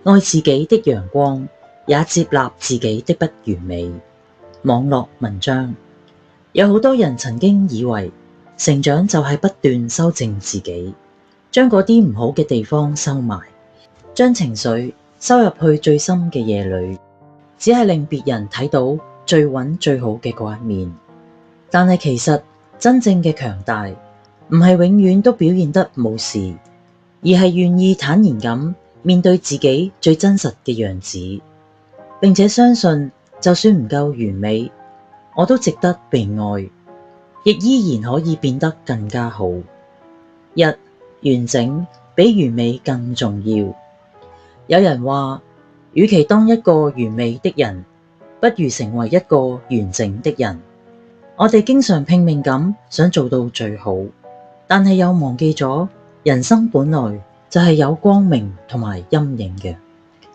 愛自己的陽光，也接納自己的不完美。網絡文章。有好多人曾經以為成長就係不斷修正自己，將嗰啲唔好嘅地方收埋，將情緒收入去最深嘅夜裏，只係令別人睇到最穩最好嘅嗰一面。但係其實真正嘅強大唔係永遠都表現得冇事，而係願意坦然咁面對自己最真實嘅樣子，並且相信就算唔夠完美，我都值得被愛，亦依然可以變得更加好。一、完整比完美更重要。有人話，與其當一個完美的人，不如成為一個完整的人。我哋經常拼命咁想做到最好，但係又忘記咗人生本來就係有光明同埋陰影嘅。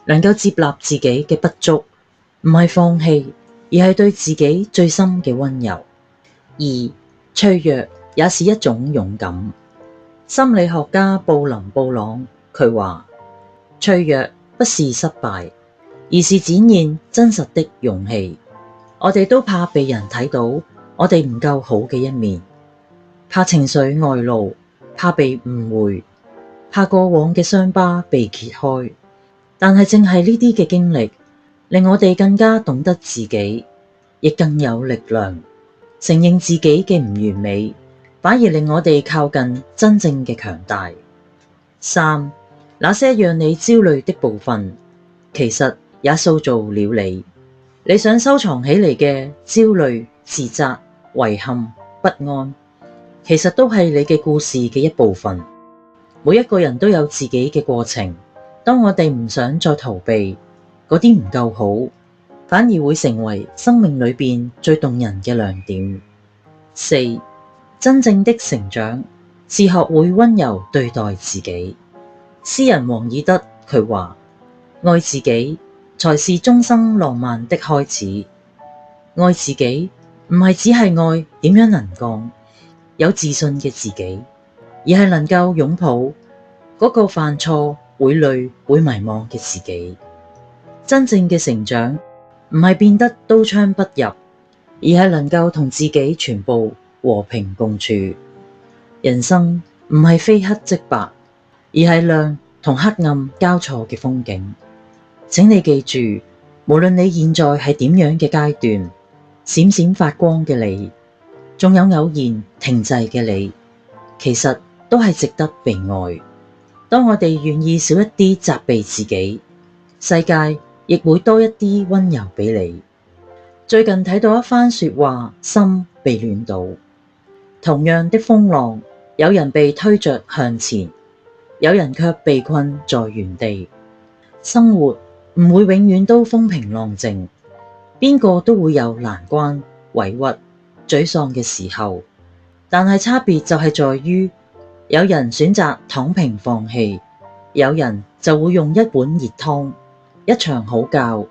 能夠接納自己嘅不足，唔係放棄，而係對自己最深嘅溫柔。二、脆弱也是一種勇敢。心理學家布林布朗佢話，脆弱不是失敗，而是展現真實的勇氣。我哋都怕被人睇到我哋唔夠好嘅一面，怕情緒外露，怕被誤會，怕過往嘅傷疤被揭開。但係正係呢啲嘅經歷，令我哋更加懂得自己，亦更有力量。承認自己嘅唔完美，反而令我哋靠近真正嘅強大。三、那些讓你焦慮的部分，其實也塑造了你。你想收藏起嚟嘅焦慮、自責、遺憾、不安，其實都係你嘅故事嘅一部分。每一個人都有自己嘅過程。當我哋唔想再逃避嗰啲唔夠好，反而會成為生命裏邊最動人嘅亮點。四、真正的成長是學會溫柔對待自己。詩人王爾德佢話，愛自己才是終生浪漫的開始。愛自己唔係只係愛點樣能幹、有自信嘅自己，而係能夠擁抱嗰個犯錯會累會迷茫嘅自己。真正嘅成長唔係變得刀槍不入，而係能夠同自己全部和平共處。人生唔係非黑即白，而係亮同黑暗交錯嘅風景。請你記住，無論你現在係點樣嘅階段，閃閃發光嘅你，仲有偶然停滯嘅你，其實都係值得被愛。當我哋願意少一啲責備自己，世界亦會多一啲溫柔俾你。最近睇到一番說話，心被暖到。同樣的風浪，有人被推着向前，有人卻被困在原地。生活唔會永遠都風平浪靜，邊個都會有難關、委屈、沮喪嘅時候，但係差別就係在於，有人選擇躺平放棄，有人就會用一碗熱湯、一場好覺、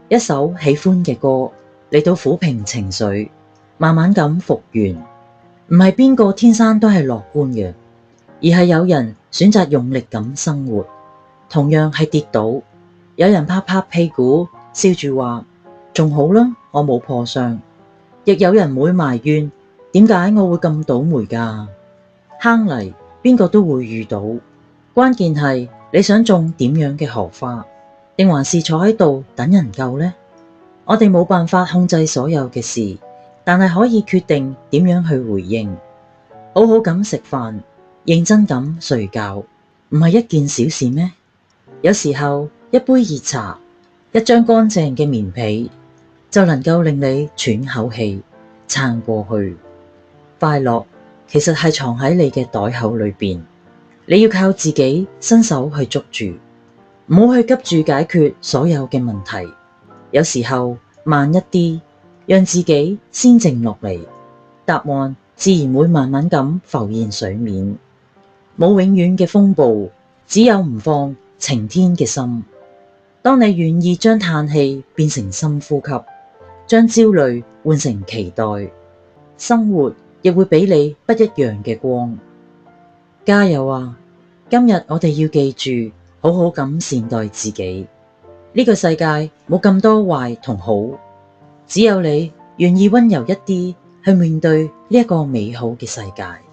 一首喜歡嘅歌嚟到撫平情緒，慢慢咁復原。唔係邊個天生都係樂觀嘅，而係有人選擇用力咁生活。同樣係跌倒，有人拍拍屁股笑住話仲好啦，我冇破傷，亦有人會埋怨點解我會咁倒霉㗎。坑泥邊個都會遇到，關鍵係你想種點樣嘅荷花，定還是坐喺度等人救呢？我哋冇辦法控制所有嘅事，但係可以決定點樣去回應。好好咁食飯，認真咁睡覺，唔係一件小事咩？有時候一杯熱茶，一張乾淨嘅棉被，就能夠令你喘口氣，撐過去。快樂其實係藏喺你嘅袋口裏邊，你要靠自己伸手去捉住，唔好去急住解決所有嘅問題。有時候慢一啲，讓自己先靜落嚟，答案自然會慢慢咁浮現水面。冇永遠嘅風暴，只有唔放晴天嘅心。當你願意將嘆氣變成深呼吸，將焦慮換成期待，生活亦會俾你不一樣嘅光。加油啊！今日我哋要記住，好好咁善待自己。呢個世界冇咁多壞同好，只有你願意溫柔一啲去面對呢一個美好嘅世界。